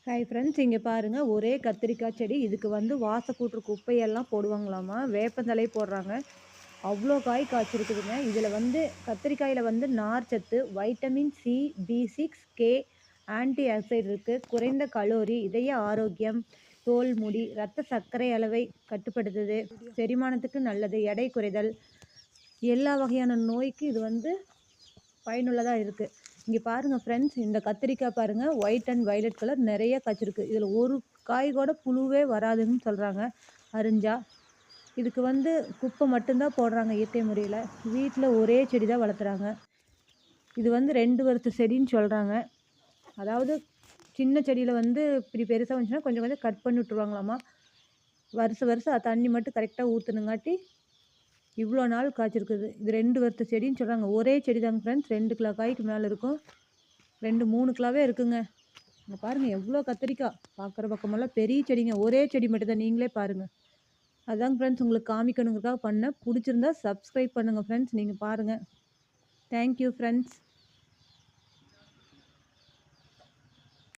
Hi friends, இங்கே பாருங்கள் ஒரே கத்திரிக்காய் செடி. இதுக்கு வந்து வாசக்கூட்டுற குப்பையெல்லாம் போடுவாங்களாமா, வேப்பந்தழை போடுறாங்க. அவ்வளோ காய் காய்ச்சிருக்குதுங்க. இதில் வந்து கத்திரிக்காயில் வந்து நார் சத்து, வைட்டமின் சி, பி6, கே, ஆன்டி ஆக்சைடு இருக்குது. குறைந்த கலோரி, இதய ஆரோக்கியம், தோல், முடி, இரத்த சர்க்கரை அளவை கட்டுப்படுத்துது, செரிமானத்துக்கு நல்லது, எடை குறைதல், எல்லா வகையான நோய்க்கு இது வந்து பயனுள்ளதாக இருக்குது. இங்கே பாருங்கள் ஃப்ரெண்ட்ஸ், இந்த கத்திரிக்காய் பாருங்கள், ஒயிட் அண்ட் வயலட் கலர் நிறைய காய்ச்சிருக்கு. இதில் ஒரு காய் கூட புழுவே வராதுன்னு சொல்கிறாங்க அரிஞ்சா. இதுக்கு வந்து குப்பை மட்டும்தான் போடுறாங்க இயற்கை முறையில். வீட்டில் ஒரே செடி தான் வளர்த்துறாங்க. இது வந்து 2 வருஷ செடின்னு சொல்கிறாங்க. அதாவது சின்ன செடியில் வந்து இப்படி பெருசாக வந்துச்சுன்னா கொஞ்சம் கொஞ்சம் கட் பண்ணி விட்ருவாங்களாமா. வருஷம் தண்ணி மட்டும் கரெக்டாக ஊற்றுனுங்காட்டி இவ்வளோ நாள் காய்ச்சிருக்குது. இது 2 வருஷ செடின்னு சொல்கிறாங்க. ஒரே செடி தாங்க ஃப்ரெண்ட்ஸ், 2 கிலோ காய்க்கு மேலே இருக்கும். 2, 3 கிலோவே இருக்குங்க. இங்கே பாருங்கள் எவ்வளோ கத்திரிக்காய். பார்க்குற பக்கமெல்லாம் பெரிய செடிங்க. ஒரே செடி மட்டும் தான், நீங்களே பாருங்கள். அதாங்க ஃப்ரெண்ட்ஸ் உங்களுக்கு காமிக்கணுங்கிறதுக்காக பண்ணேன். பிடிச்சிருந்தா சப்ஸ்கிரைப் பண்ணுங்கள் ஃப்ரெண்ட்ஸ். நீங்கள் பாருங்கள். Thank you friends.